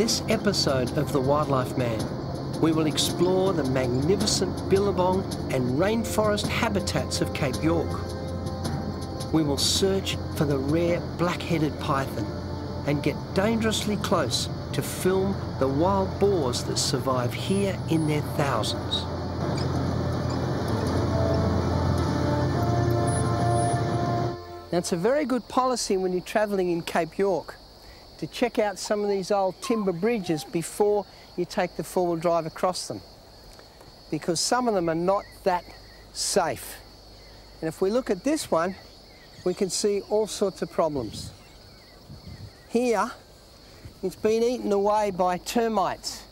this episode of The Wildlife Man, we will explore the magnificent billabong and rainforest habitats of Cape York. We will search for the rare black-headed python and get dangerously close to film the wild boars that survive here in their thousands. Now, it's a very good policy when you're travelling in Cape York to check out some of these old timber bridges before you take the four-wheel drive across them, because some of them are not that safe. And if we look at this one, we can see all sorts of problems. Here, it's been eaten away by termites.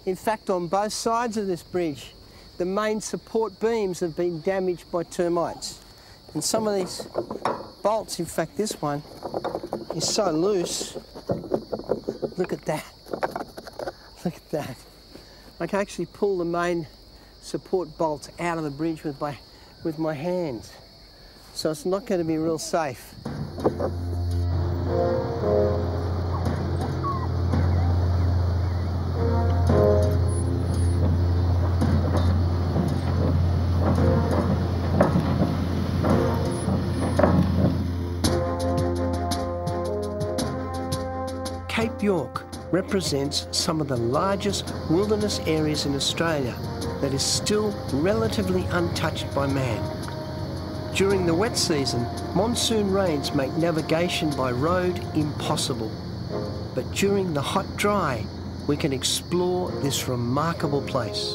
In fact, on both sides of this bridge, the main support beams have been damaged by termites. And some of these bolts, in fact this one, is so loose. Look at that. Look at that. I can actually pull the main support bolts out of the bridge with my hands. So it's not going to be real safe. Cape York represents some of the largest wilderness areas in Australia that is still relatively untouched by man. During the wet season, monsoon rains make navigation by road impossible. But during the hot dry, we can explore this remarkable place.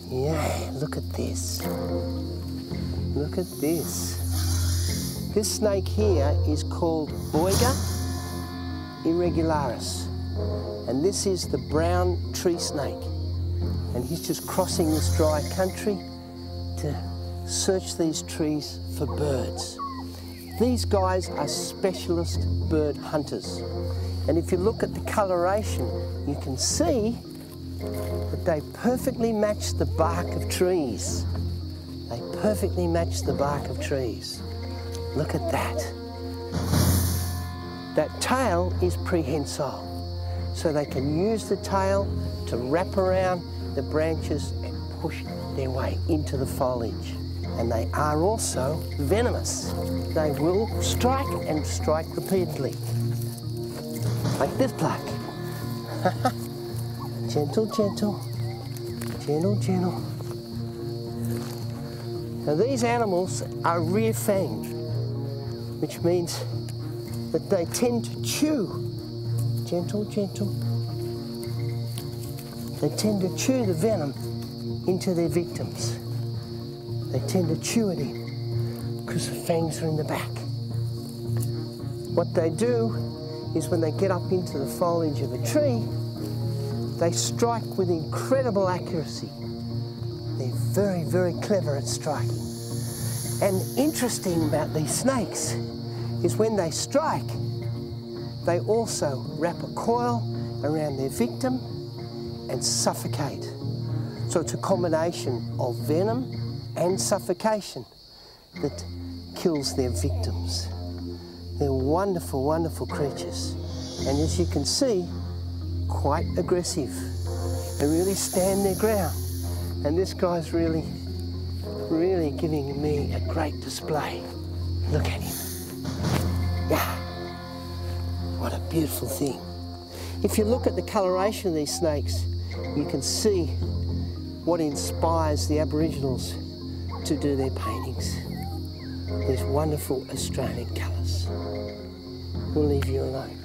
Yeah, look at this. Look at this. This snake here is called Boiga irregularis, and this is the brown tree snake. And he's just crossing this dry country to search these trees for birds. These guys are specialist bird hunters. And if you look at the coloration, you can see that they perfectly match the bark of trees. They perfectly match the bark of trees. Look at that. That tail is prehensile, so they can use the tail to wrap around the branches and push their way into the foliage. And they are also venomous. They will strike and strike repeatedly. Like this bloke. Gentle, gentle, gentle, gentle. Now these animals are rear-fanged, which means that they tend to chew. Gentle, gentle. They tend to chew the venom into their victims. They tend to chew it in because the fangs are in the back. What they do is when they get up into the foliage of a tree, they strike with incredible accuracy. They're very, very clever at striking. And interesting about these snakes is when they strike, they also wrap a coil around their victim and suffocate. So it's a combination of venom and suffocation that kills their victims. They're wonderful, wonderful creatures. And as you can see, quite aggressive. They really stand their ground. And this guy's really giving me a great display. Look at him. Yeah. What a beautiful thing. If you look at the coloration of these snakes, you can see what inspires the Aboriginals to do their paintings. These wonderful Australian colours. We'll leave you alone,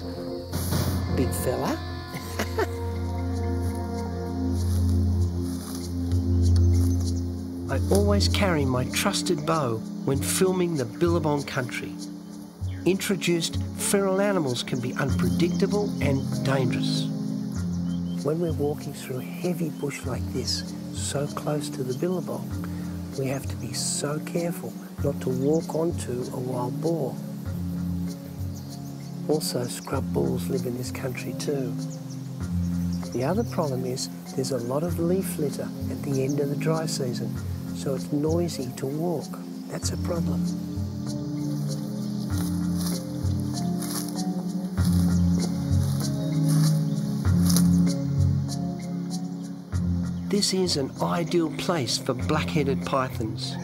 big fella. I always carry my trusted bow when filming the billabong country. Introduced feral animals can be unpredictable and dangerous. When we're walking through heavy bush like this, so close to the billabong, we have to be so careful not to walk onto a wild boar. Also, scrub bulls live in this country too. The other problem is there's a lot of leaf litter at the end of the dry season, so it's noisy to walk. That's a problem. this is an ideal place for black-headed pythons,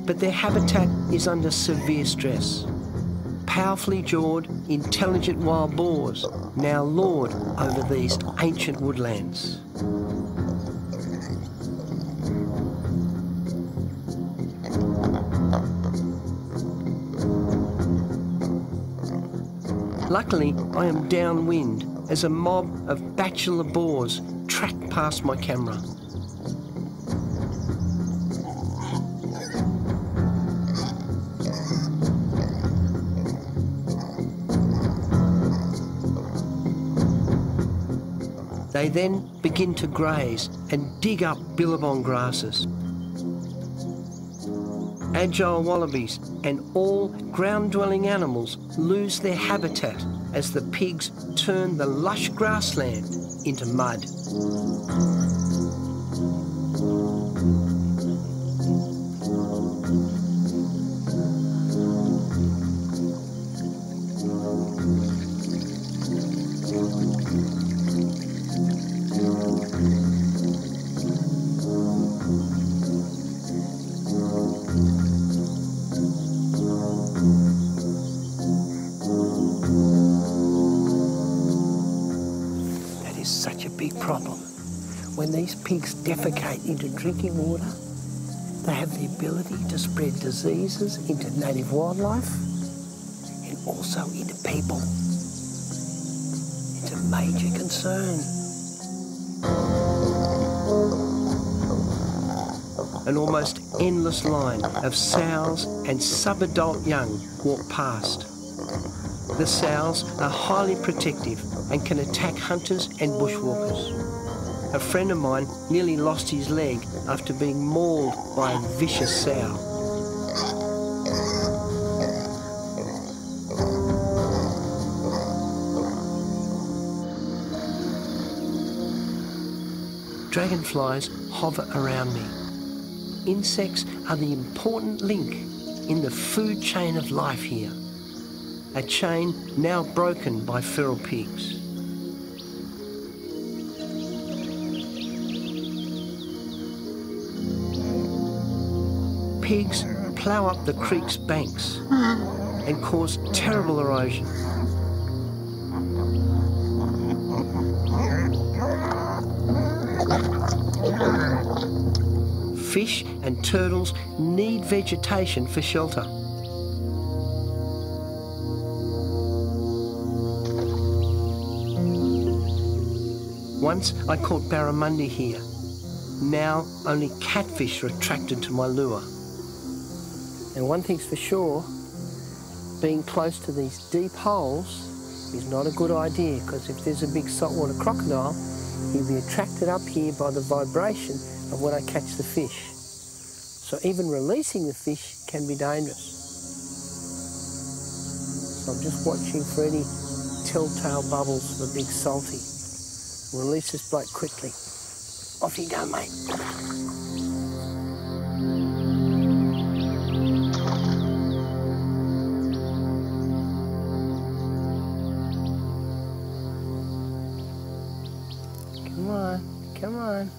but their habitat is under severe stress. Powerfully jawed, intelligent wild boars now lord over these ancient woodlands. Luckily, I am downwind as a mob of bachelor boars track past my camera. They then begin to graze and dig up billabong grasses. Agile wallabies and all ground-dwelling animals lose their habitat as the pigs turn the lush grassland into mud. Problem. When these pigs defecate into drinking water, they have the ability to spread diseases into native wildlife and also into people. It's a major concern. An almost endless line of sows and subadult young walk past. The sows are highly protective and can attack hunters and bushwalkers. A friend of mine nearly lost his leg after being mauled by a vicious sow. Dragonflies hover around me. Insects are the important link in the food chain of life here. A chain now broken by feral pigs. Pigs plough up the creek's banks and cause terrible erosion. Fish and turtles need vegetation for shelter. Once I caught barramundi here. Now only catfish are attracted to my lure. And one thing's for sure, being close to these deep holes is not a good idea, because if there's a big saltwater crocodile, he'll be attracted up here by the vibration of when I catch the fish. So even releasing the fish can be dangerous. So I'm just watching for any telltale bubbles of a big salty. Release this bloke quickly. Off you go, mate. Come on, come on.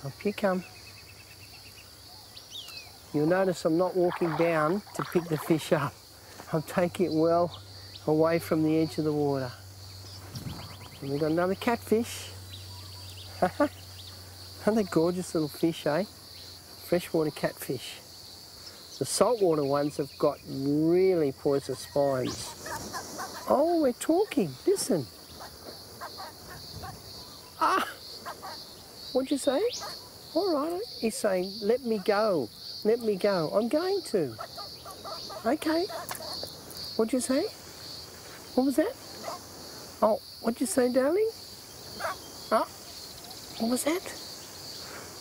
Up you come. You'll notice I'm not walking down to pick the fish up. I'm taking it well away from the edge of the water. And we've got another catfish. Aren't they gorgeous little fish, eh? Freshwater catfish. The saltwater ones have got really poisonous spines. Oh, we're talking. Listen. Ah! What'd you say? All right. He's saying, let me go. Let me go. I'm going to. Okay. What'd you say? What was that? Oh, what'd you say, darling? Oh, what was that?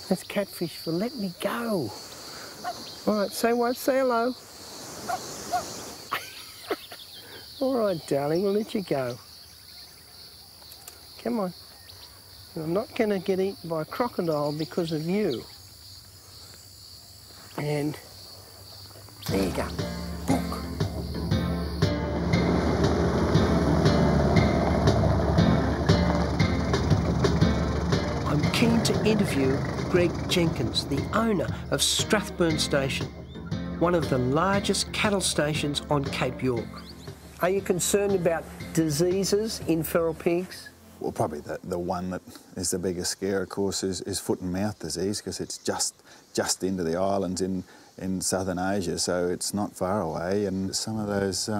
That's catfish for let me go. All right, say what? Say hello. All right, darling, we'll let you go. Come on. I'm not going to get eaten by a crocodile because of you. And there you go. keen to interview Greg Jenkins, the owner of Strathburn Station, one of the largest cattle stations on Cape York. Are you concerned about diseases in feral pigs? Well, probably the one that is the biggest scare, of course, is foot and mouth disease, because it's just into the islands in southern Asia, so it's not far away. And some of those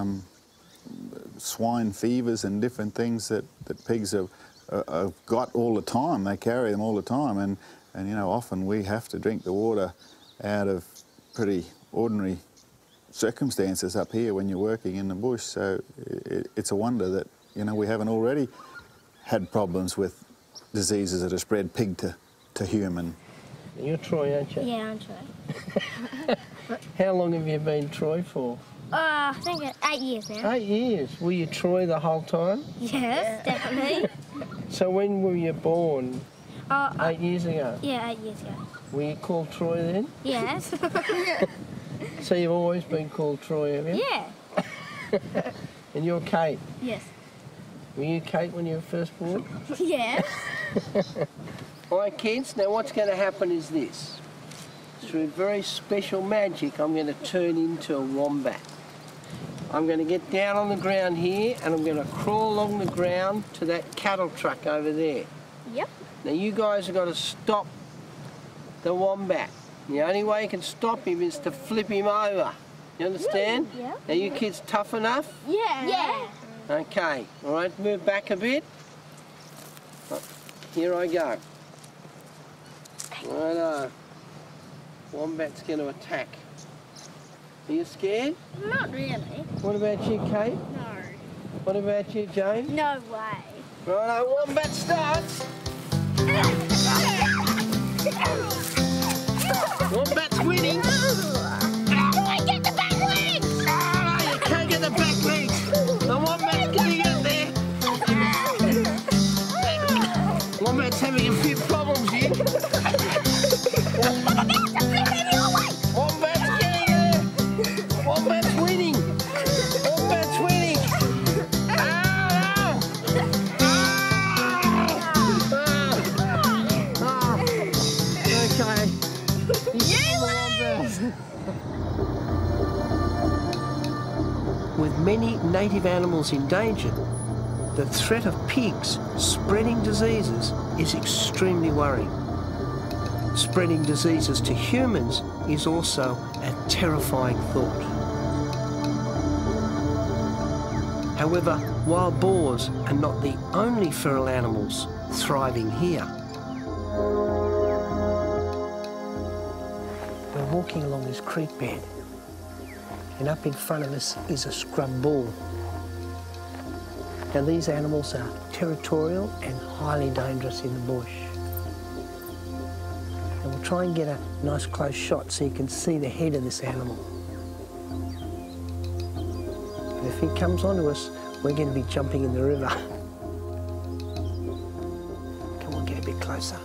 swine fevers and different things that pigs have got all the time, they carry them all the time, and you know, often we have to drink the water out of pretty ordinary circumstances up here when you're working in the bush. So it's a wonder that, you know, we haven't already had problems with diseases that are spread pig to human. You're Troy, aren't you? Yeah, I'm Troy. How long have you been Troy for? I think 8 years now. 8 years. Were you Troy the whole time? Yes, definitely. So when were you born? 8 years ago? Yeah, 8 years ago. Were you called Troy then? Yes. So you've always been called Troy, have you? Yeah. And you're Kate? Yes. Were you Kate when you were first born? Yes. All right, kids, now what's going to happen is this. Through very special magic, I'm going to turn into a wombat. I'm going to get down on the ground here and I'm going to crawl along the ground to that cattle truck over there. Yep. Now you guys have got to stop the wombat. The only way you can stop him is to flip him over. You understand? Yeah. Are you kids tough enough? Yeah. Yeah. Okay, all right, move back a bit. Here I go. Righto. Wombat's going to attack. Are you scared? Not really. What about you, Kate? No. What about you, Jane? No way. Righto, wombat starts. Wombat's winning. I get the back legs! Oh, you can't get the back legs. The wombat's getting out there. Wombat's having a few problems here. Wombat's getting there. Wombat's winning. Wombat's winning. Okay. With many native animals endangered, the threat of pigs spreading diseases is extremely worrying. Spreading diseases to humans is also a terrifying thought. However, wild boars are not the only feral animals thriving here. We're walking along this creek bed, and up in front of us is a scrub bull. Now these animals are territorial and highly dangerous in the bush. And we'll try and get a nice close shot so you can see the head of this animal. And if he comes onto us, we're going to be jumping in the river. Come on, get a bit closer.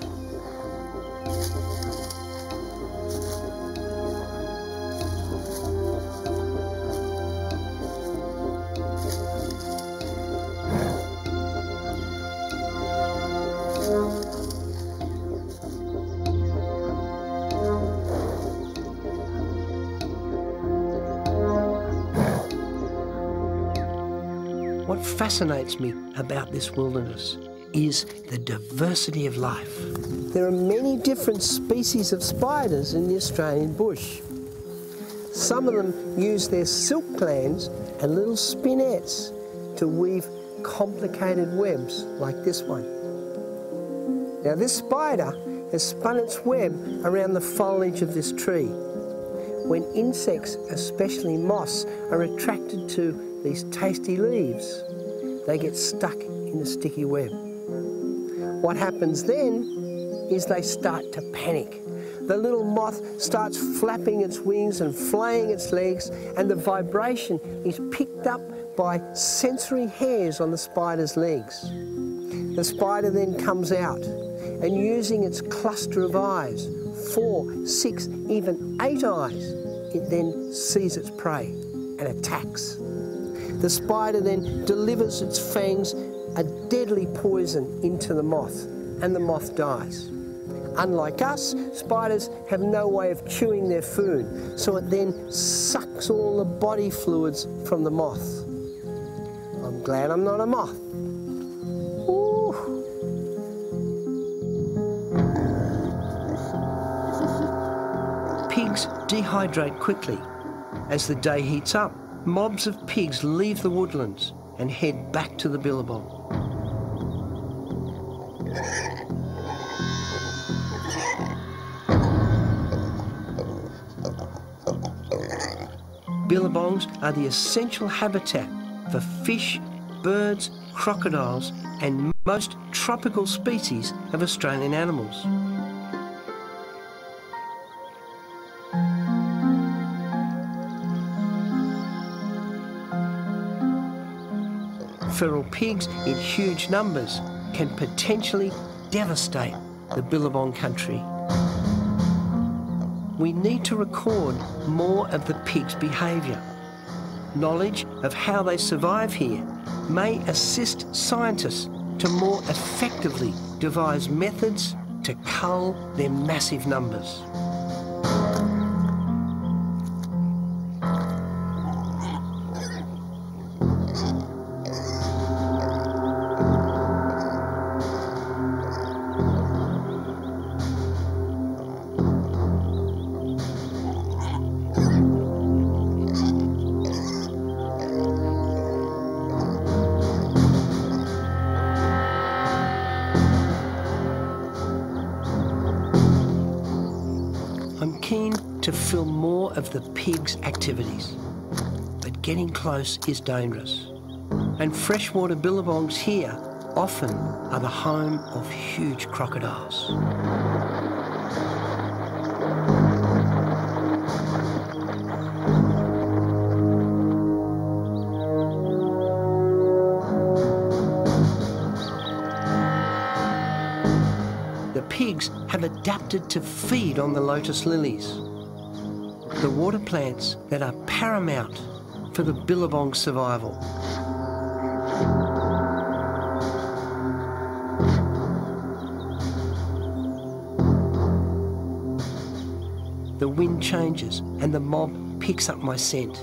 What fascinates me about this wilderness is the diversity of life. There are many different species of spiders in the Australian bush. Some of them use their silk glands and little spinets to weave complicated webs like this one. Now this spider has spun its web around the foliage of this tree. When insects, especially moths, are attracted to these tasty leaves, they get stuck in the sticky web. What happens then is they start to panic. The little moth starts flapping its wings and flaying its legs, and the vibration is picked up by sensory hairs on the spider's legs. The spider then comes out, and using its cluster of eyes, 4, 6, even 8 eyes, it then sees its prey and attacks. The spider then delivers its fangs, a deadly poison, into the moth, and the moth dies. Unlike us, spiders have no way of chewing their food, so it then sucks all the body fluids from the moth. I'm glad I'm not a moth. Ooh. Pigs dehydrate quickly. As the day heats up, mobs of pigs leave the woodlands and head back to the billabong. Billabongs are the essential habitat for fish, birds, crocodiles and most tropical species of Australian animals. Feral pigs in huge numbers can potentially devastate the billabong country. We need to record more of the pigs' behaviour. Knowledge of how they survive here may assist scientists to more effectively devise methods to cull their massive numbers. I'm keen to film more of the pigs' activities, but getting close is dangerous. And freshwater billabongs here often are the home of huge crocodiles. The pigs have adapted to feed on the lotus lilies, the water plants that are paramount for the billabong's survival. The wind changes and the mob picks up my scent.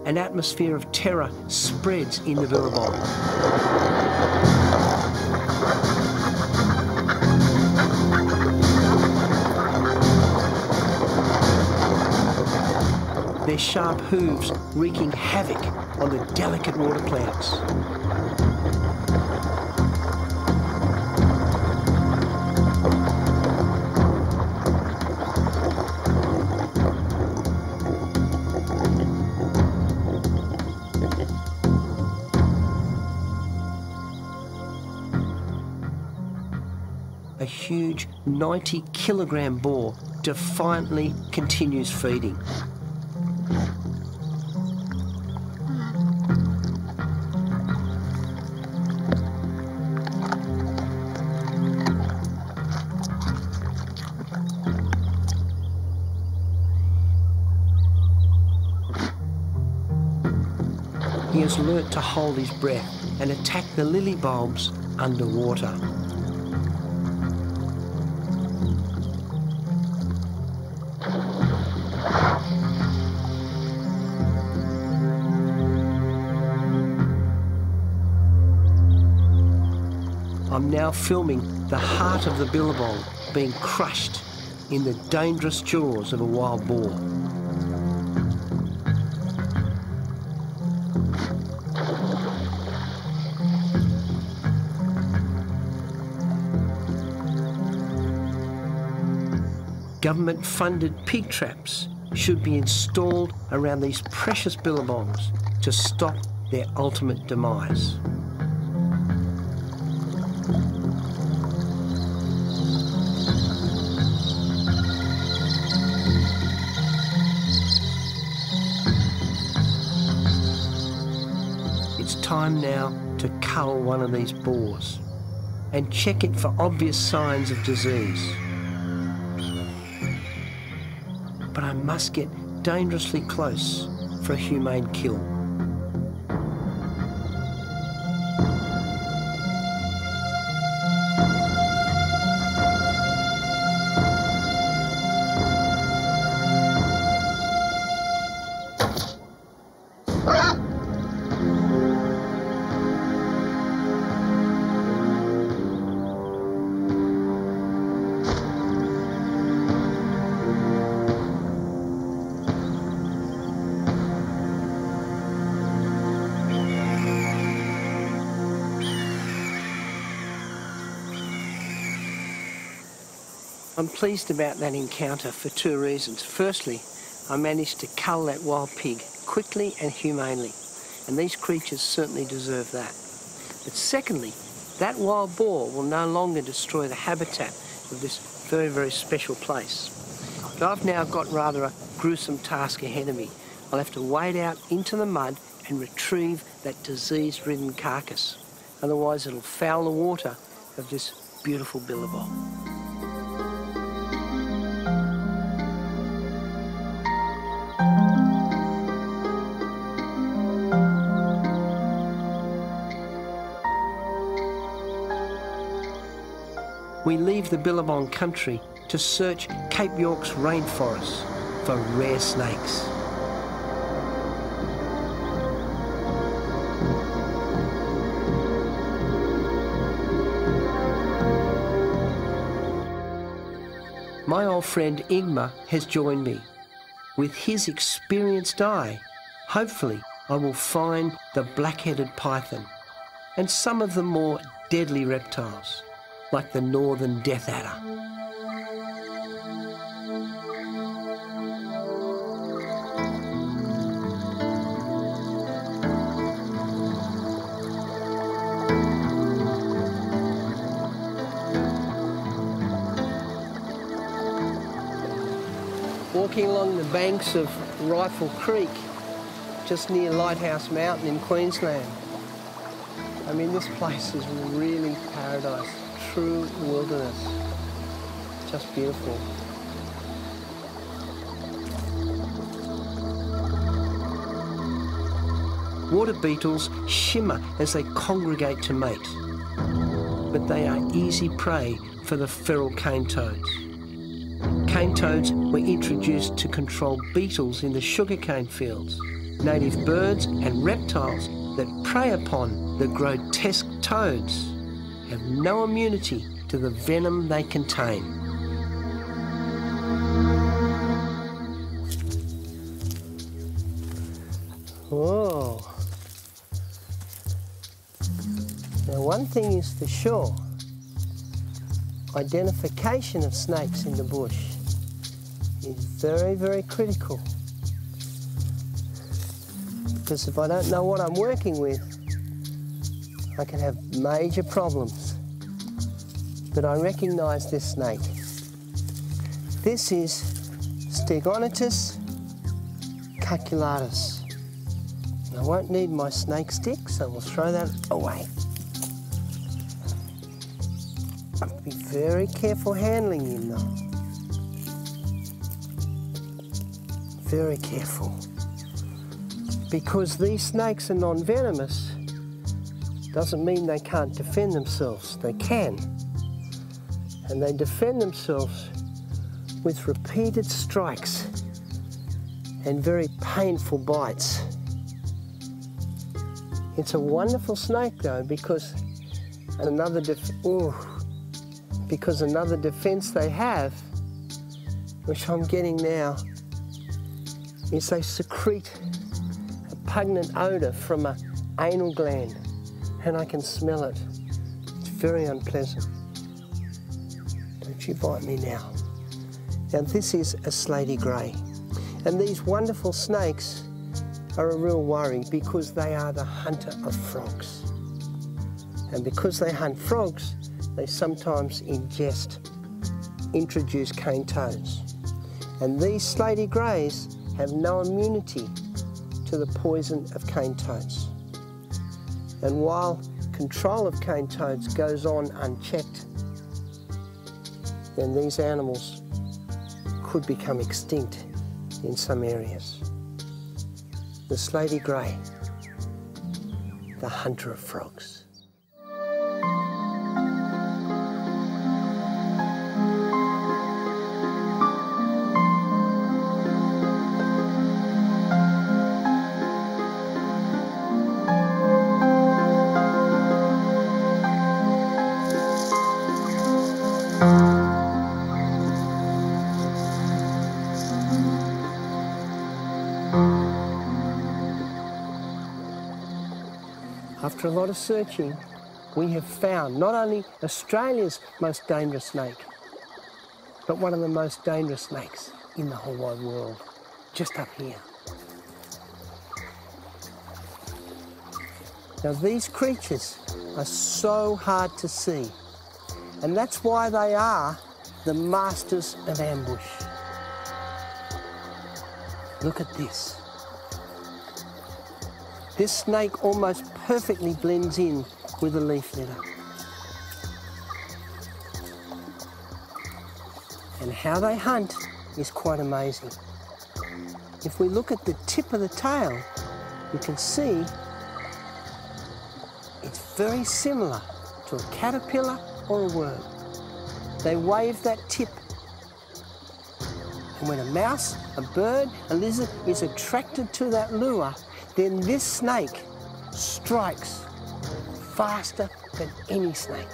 An atmosphere of terror spreads in the billabong. Their sharp hooves wreaking havoc on the delicate water plants. A huge 90-kilogram boar defiantly continues feeding. He has learnt to hold his breath and attack the lily bulbs underwater. I'm now filming the heart of the billabong being crushed in the dangerous jaws of a wild boar. Government-funded pig traps should be installed around these precious billabongs to stop their ultimate demise. It's time now to cull one of these boars and check it for obvious signs of disease. But I must get dangerously close for a humane kill. I'm pleased about that encounter for two reasons. Firstly, I managed to cull that wild pig quickly and humanely, and these creatures certainly deserve that. But secondly, that wild boar will no longer destroy the habitat of this very, very special place. But I've now got rather a gruesome task ahead of me. I'll have to wade out into the mud and retrieve that disease-ridden carcass. Otherwise it'll foul the water of this beautiful billabong. We leave the Billabong country to search Cape York's rainforests for rare snakes. My old friend Ingmar has joined me. With his experienced eye, hopefully I will find the black-headed python and some of the more deadly reptiles, like the northern death adder. Walking along the banks of Rifle Creek, just near Lighthouse Mountain in Queensland. I mean, this place is really paradise, true wilderness, just beautiful. Water beetles shimmer as they congregate to mate, but they are easy prey for the feral cane toads. Cane toads were introduced to control beetles in the sugarcane fields. Native birds and reptiles that prey upon the grotesque toads have no immunity to the venom they contain. Whoa. Now, one thing is for sure, identification of snakes in the bush is very, very critical. Because if I don't know what I'm working with, I can have major problems. But I recognise this snake. This is Stegonitis calculatus. I won't need my snake stick, so we'll throw that away. Be very careful handling him though. Very careful. Because these snakes are non-venomous doesn't mean they can't defend themselves. They can. And they defend themselves with repeated strikes and very painful bites. It's a wonderful snake though, because another defense they have, which I'm getting now, is they secrete a pungent odour from an anal gland, and I can smell it. It's very unpleasant. Don't you bite me now. Now this is a slaty grey, and these wonderful snakes are a real worry because they are the hunter of frogs. And because they hunt frogs, they sometimes introduce cane toads. And these slaty greys have no immunity to the poison of cane toads. And while control of cane toads goes on unchecked, then these animals could become extinct in some areas. The slaty grey, the hunter of frogs. After a lot of searching, we have found not only Australia's most dangerous snake, but one of the most dangerous snakes in the whole wide world, just up here. Now these creatures are so hard to see, and that's why they are the masters of ambush. Look at this. This snake almost perfectly blends in with the leaf litter. And how they hunt is quite amazing. If we look at the tip of the tail, you can see it's very similar to a caterpillar or a worm. They wave that tip. And when a mouse, a bird, a lizard is attracted to that lure, then this snake strikes faster than any snake.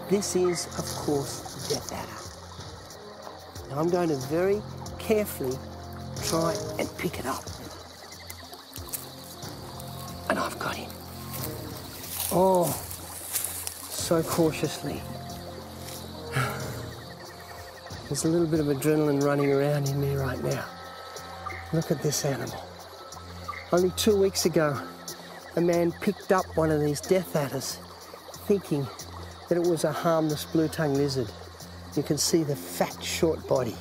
This is, of course, the death adder. Now I'm going to very carefully try and pick it up. And I've got him. Oh, so cautiously. There's a little bit of adrenaline running around in me right now. Look at this animal. Only 2 weeks ago, a man picked up one of these death adders, thinking that it was a harmless blue-tongued lizard. You can see the fat, short body.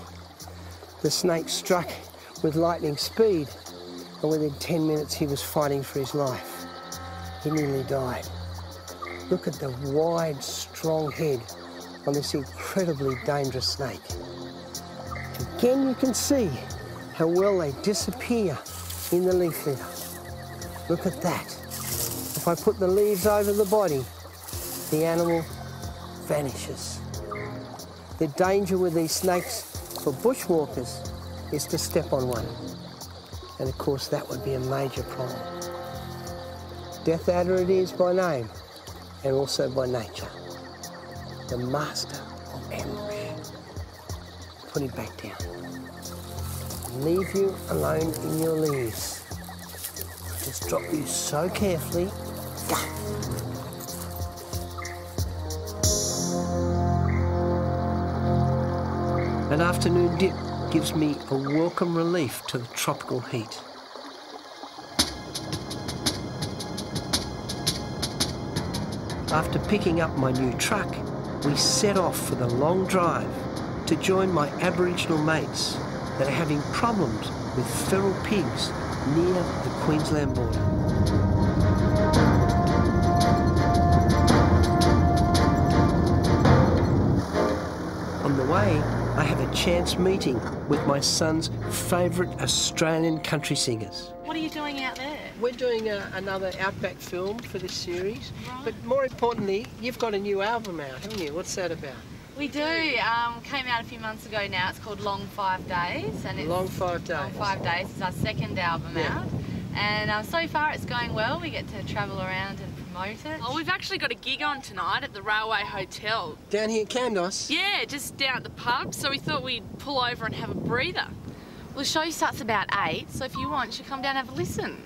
The snake struck with lightning speed, and within 10 minutes he was fighting for his life. He nearly died. Look at the wide, strong head on this incredibly dangerous snake. Again, you can see how well they disappear in the leaf litter. Look at that. If I put the leaves over the body, the animal vanishes. The danger with these snakes for bushwalkers is to step on one. And of course that would be a major problem. Death adder it is by name and also by nature. The master of ambush. Put him back down. Leave you alone in your leaves. Just drop you so carefully. An afternoon dip gives me a welcome relief to the tropical heat. After picking up my new truck, we set off for the long drive to join my Aboriginal mates that are having problems with feral pigs near the Queensland border. On the way, I have a chance meeting with my son's favourite Australian country singers. What are you doing out there? We're doing another Outback film for this series, but more importantly, you've got a new album out, haven't you? What's that about? We do. Came out a few months ago now. It's called Long 5 Days. And it's Long 5 Days. Long 5 Days. It's our second album out. And so far it's going well. We get to travel around and promote it. Oh, we've actually got a gig on tonight at the Railway Hotel. Down here in Candos? Yeah, just down at the pub, so we thought we'd pull over and have a breather. Well, the show starts about 8, so if you want, you should come down and have a listen.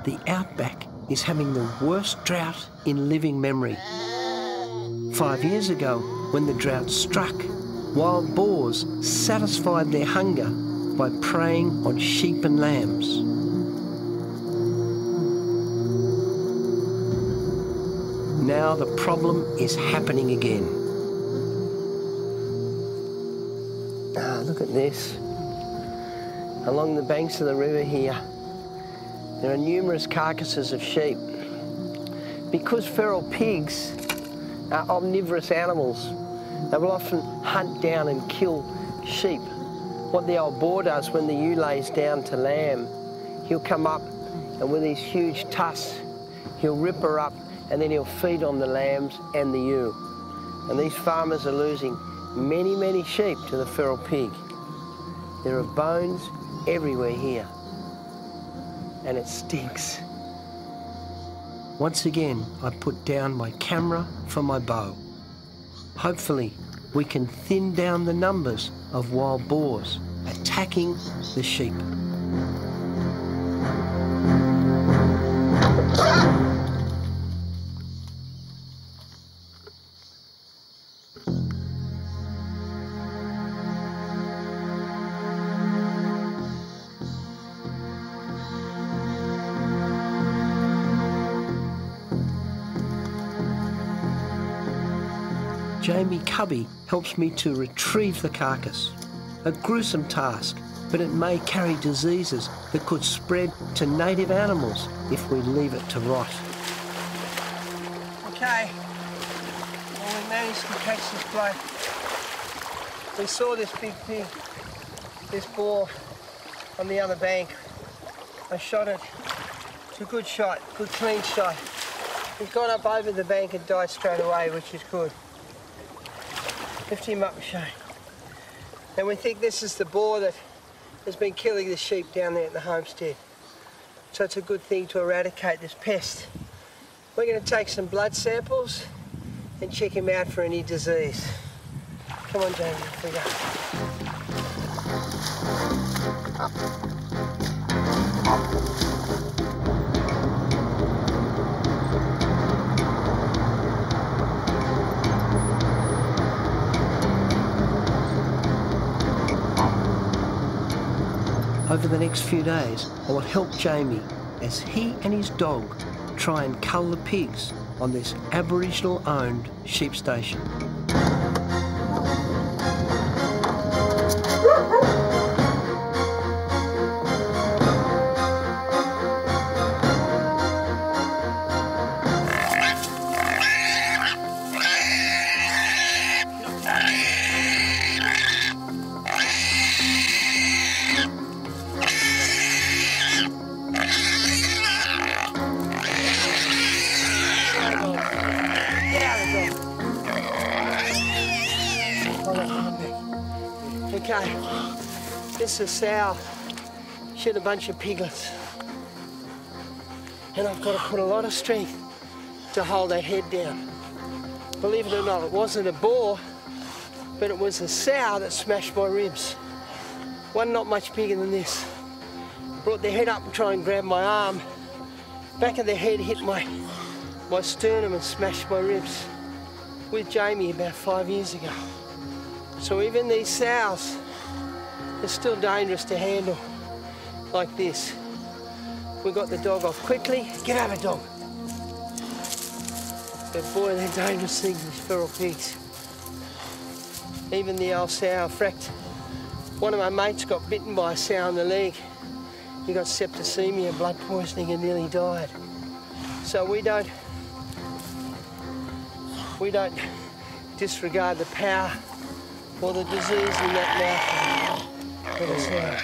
The Outback is having the worst drought in living memory. 5 years ago, when the drought struck, wild boars satisfied their hunger by preying on sheep and lambs. now the problem is happening again. Ah, look at this. Along the banks of the river here, there are numerous carcasses of sheep. Because feral pigs are omnivorous animals, they will often hunt down and kill sheep. What the old boar does when the ewe lays down to lamb, he'll come up and with these huge tusks, he'll rip her up and then he'll feed on the lambs and the ewe. And these farmers are losing many, many sheep to the feral pig. There are bones everywhere here, and it stinks. Once again, I put down my camera for my bow. Hopefully, we can thin down the numbers of wild boars attacking the sheep. Jamie Cubby helps me to retrieve the carcass. A gruesome task, but it may carry diseases that could spread to native animals if we leave it to rot. Okay, well, we managed to catch this bloke. We saw this big pig, this boar, on the other bank. I shot it. It's a good shot, good clean shot. He's gone up over the bank and died straight away, which is good. Lift him up, Shane. And we think this is the boar that has been killing the sheep down there at the homestead. So it's a good thing to eradicate this pest. We're going to take some blood samples and check him out for any disease. Come on, Jamie, off we go. Over the next few days, I will help Jamie as he and his dog try and cull the pigs on this Aboriginal-owned sheep station. Okay, this is sow. She had a bunch of piglets. And I've got to put a lot of strength to hold that head down. Believe it or not, it wasn't a boar, but it was a sow that smashed my ribs. One not much bigger than this. Brought their head up and tried and grab my arm. Back of the head hit my sternum and smashed my ribs. With Jamie about 5 years ago. So even these sows are still dangerous to handle like this. We got the dog off quickly. Get over, dog. But boy, they're dangerous things, these feral pigs. Even the old sow, in fact, one of my mates got bitten by a sow in the leg. He got septicemia, blood poisoning, and nearly died. So we don't disregard the power or the disease in that mouth for the sow.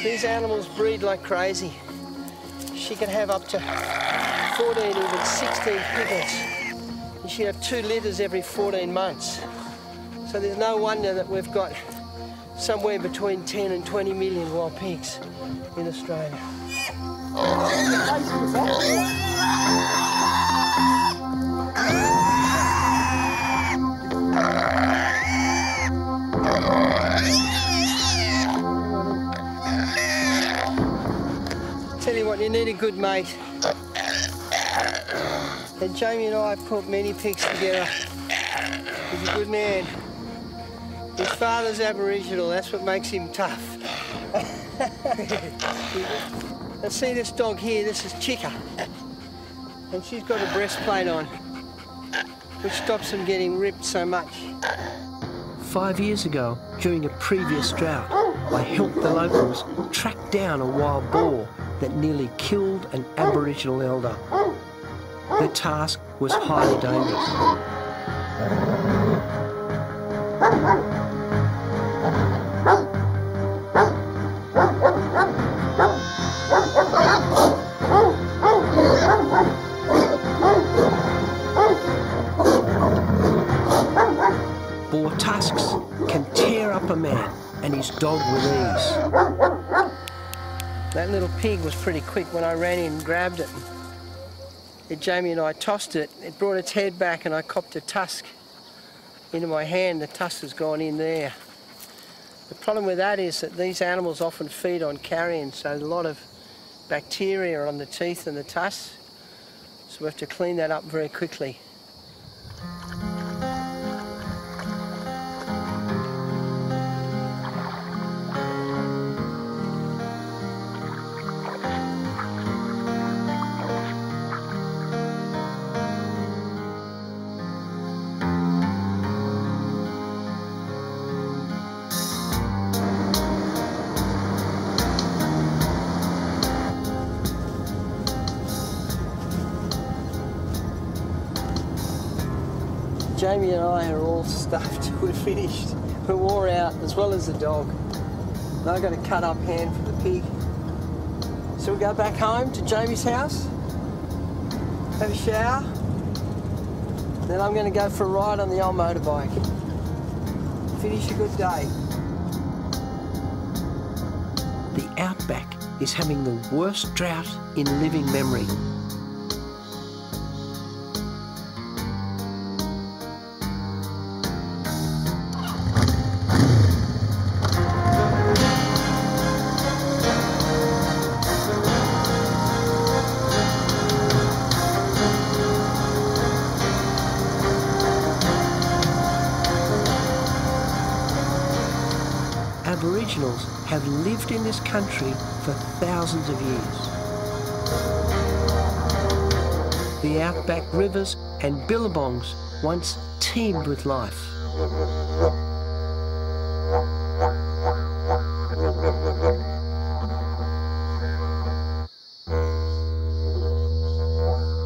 These animals breed like crazy. She can have up to 14, even 16 piglets. And she'd have 2 litters every 14 months. So there's no wonder that we've got somewhere between 10 and 20 million wild pigs in Australia. Tell you what, you need a good mate. And Jamie and I have caught many pigs together. He's a good man. His father's Aboriginal, that's what makes him tough. Now see this dog here, this is Chica. And she's got a breastplate on. which stops them getting ripped so much. 5 years ago, during a previous drought, I helped the locals track down a wild boar that nearly killed an Aboriginal elder. The task was highly dangerous. Boar tusks can tear up a man and his dog with ease. That little pig was pretty quick when I ran in and grabbed it. Jamie and I tossed it. It brought its head back and I copped a tusk into my hand. The tusk has gone in there. The problem with that is that these animals often feed on carrion, so a lot of bacteria are on the teeth and the tusks. So we have to clean that up very quickly. Jamie and I are all stuffed. We're finished. We're wore out, as well as the dog. And I've got a cut up hand for the pig. So we go back home to Jamie's house, have a shower, then I'm going to go for a ride on the old motorbike. Finish a good day. The Outback is having the worst drought in living memory. Aboriginals have lived in this country for thousands of years. The outback rivers and billabongs once teemed with life.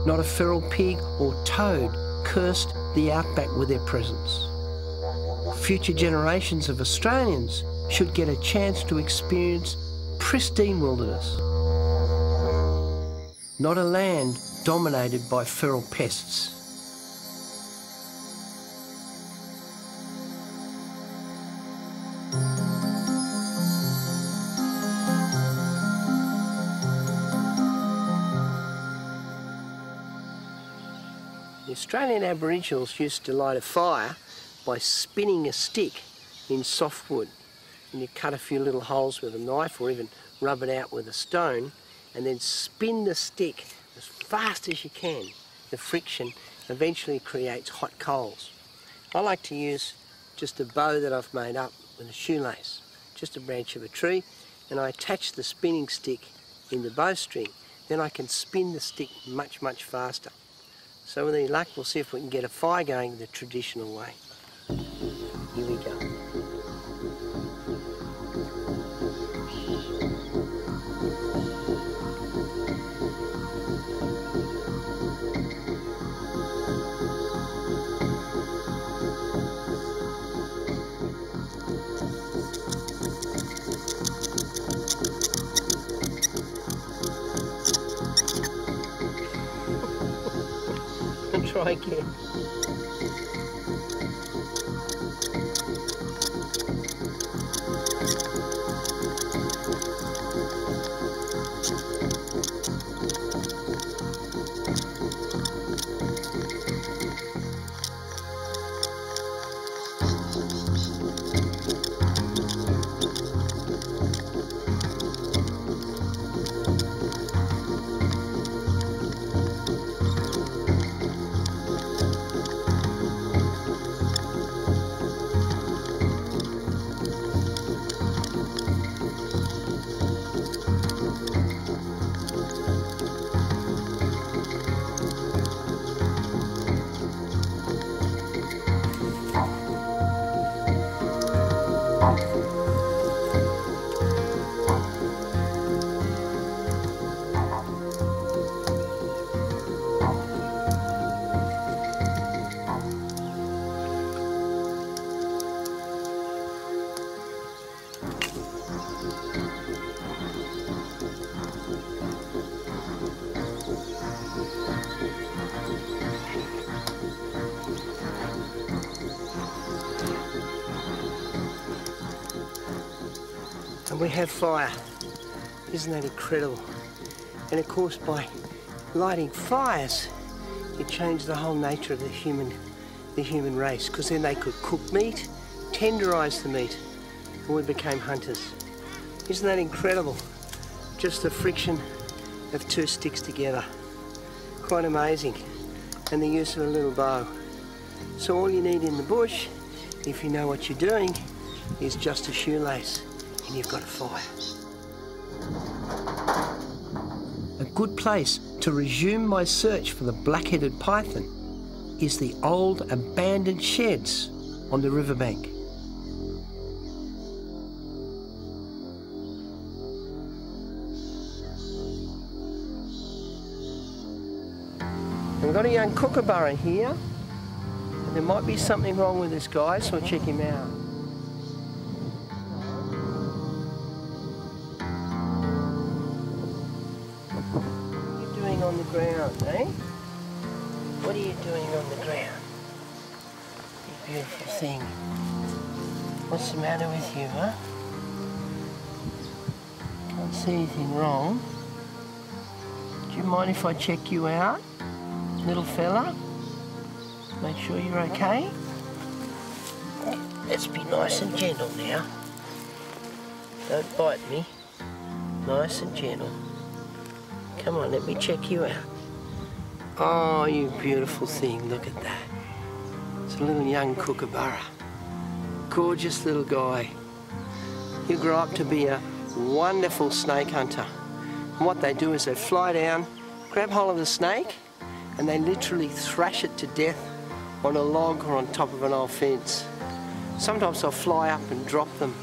Not a feral pig or toad cursed the outback with their presence. Future generations of Australians should get a chance to experience pristine wilderness, not a land dominated by feral pests. The Australian Aboriginals used to light a fire by spinning a stick in softwood. And you cut a few little holes with a knife or even rub it out with a stone and then spin the stick as fast as you can. The friction eventually creates hot coals. I like to use just a bow that I've made up with a shoelace, just a branch of a tree, and I attach the spinning stick in the bowstring. Then I can spin the stick much, much faster. So with any luck, we'll see if we can get a fire going the traditional way. Here we go. Try again. And we have fire. Isn't that incredible? And of course, by lighting fires, it changed the whole nature of the human race, because then they could cook meat, tenderize the meat, and we became hunters. Isn't that incredible? Just the friction of two sticks together. Quite amazing. And the use of a little bow. So all you need in the bush, if you know what you're doing, is just a shoelace, and you've got a fire. A good place to resume my search for the black-headed python is the old abandoned sheds on the riverbank. We've got a young Kookaburra here, and there might be something wrong with this guy, so we'll check him out. On the ground, eh? What are you doing on the ground? You beautiful thing. What's the matter with you, huh? Can't see anything wrong. Do you mind if I check you out, little fella? Make sure you're okay. Let's be nice and gentle now. Don't bite me. Nice and gentle. Come on, let me check you out. Oh, you beautiful thing, look at that. It's a little young Kookaburra. Gorgeous little guy. He'll grow up to be a wonderful snake hunter. And what they do is they fly down, grab hold of the snake, and they literally thrash it to death on a log or on top of an old fence. Sometimes they'll fly up and drop them.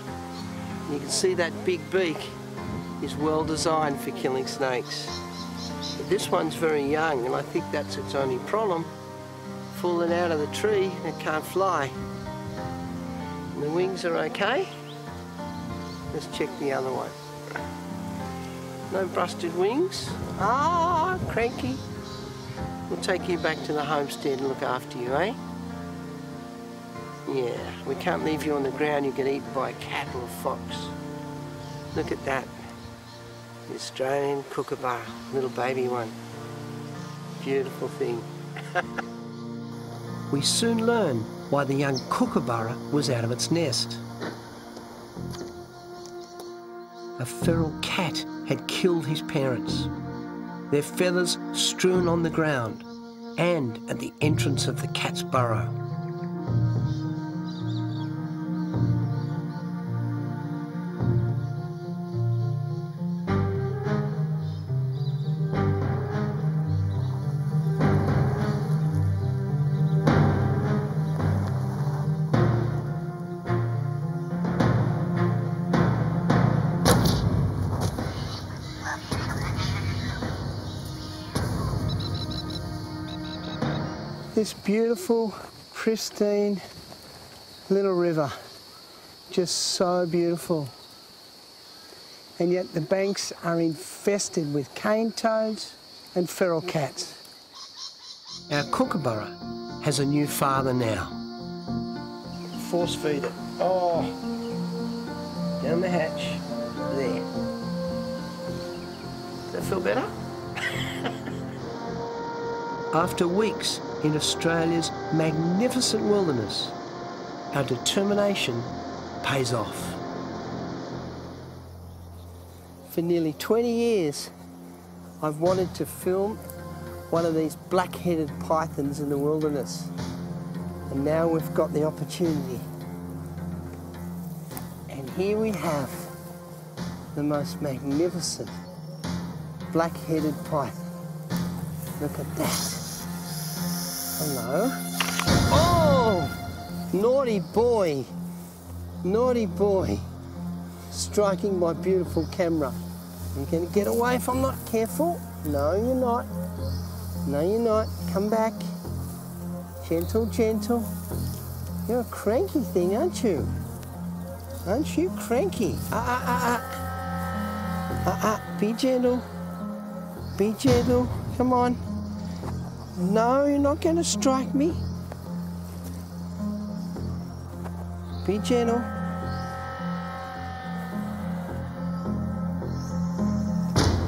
You can see that big beak is well designed for killing snakes. But this one's very young, and I think that's its only problem. Falling out of the tree, it can't fly. And the wings are okay. Let's check the other one. No busted wings. Ah, cranky. We'll take you back to the homestead and look after you, eh? Yeah, we can't leave you on the ground. You get eaten by a cat or a fox. Look at that. The Australian Kookaburra, little baby one. Beautiful thing. We soon learn why the young Kookaburra was out of its nest. A feral cat had killed his parents, their feathers strewn on the ground and at the entrance of the cat's burrow. This beautiful, pristine little river, just so beautiful. And yet the banks are infested with cane toads and feral cats. Our Kookaburra has a new father now. Force feed it. Oh, down the hatch, there. Does that feel better? After weeks in Australia's magnificent wilderness, our determination pays off. For nearly 20 years, I've wanted to film one of these black-headed pythons in the wilderness, and now we've got the opportunity. And here we have the most magnificent black-headed python. Look at that. Hello. Oh, naughty boy. Naughty boy. Striking my beautiful camera. You're going to get away if I'm not careful. No, you're not. No, you're not. Come back. Gentle, gentle. You're a cranky thing, aren't you? Aren't you cranky? Be gentle. Be gentle. Come on. No, you're not going to strike me. Be gentle.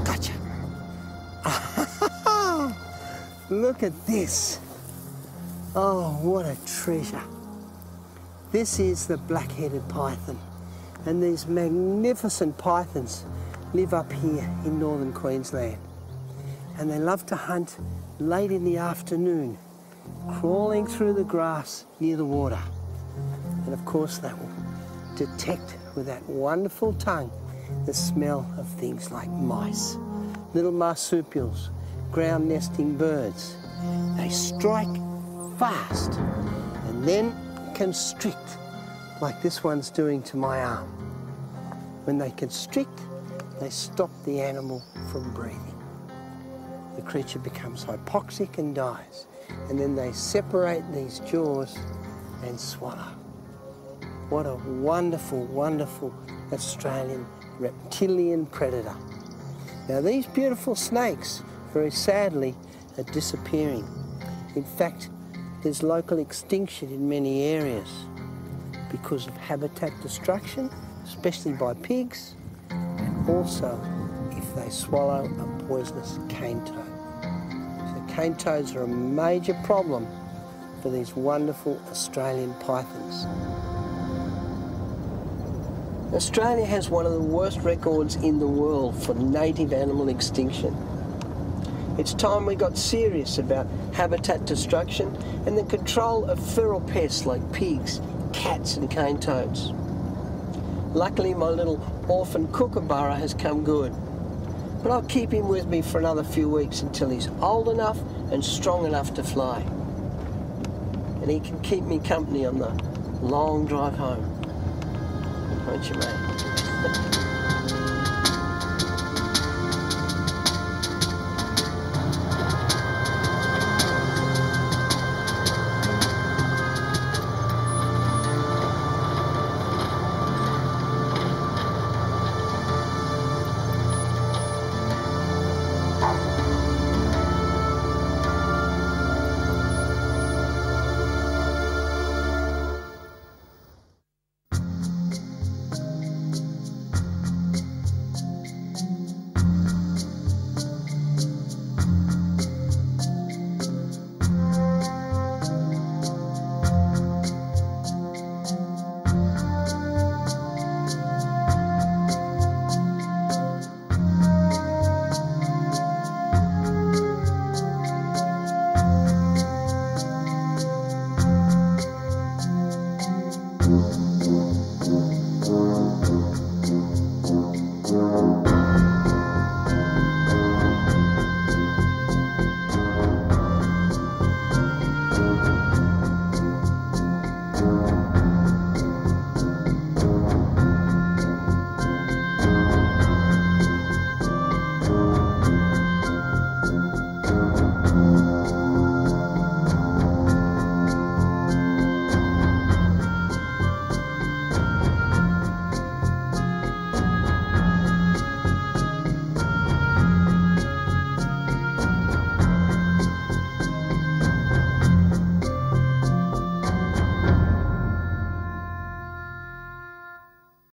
Gotcha. Look at this. Oh, what a treasure. This is the black-headed python. And these magnificent pythons live up here in northern Queensland. And they love to hunt late in the afternoon, crawling through the grass near the water. And of course they will detect with that wonderful tongue the smell of things like mice, little marsupials, ground nesting birds. They strike fast and then constrict, like this one's doing to my arm. When they constrict, they stop the animal from breathing. The creature becomes hypoxic and dies, and then they separate these jaws and swallow. What a wonderful, wonderful Australian reptilian predator. Now these beautiful snakes, very sadly, are disappearing. In fact, there's local extinction in many areas because of habitat destruction, especially by pigs, and also if they swallow a poisonous cane toad. So cane toads are a major problem for these wonderful Australian pythons. Australia has one of the worst records in the world for native animal extinction. It's time we got serious about habitat destruction and the control of feral pests like pigs, cats and cane toads. Luckily my little orphan Kookaburra has come good, but I'll keep him with me for another few weeks until he's old enough and strong enough to fly. And he can keep me company on the long drive home. Won't you, mate?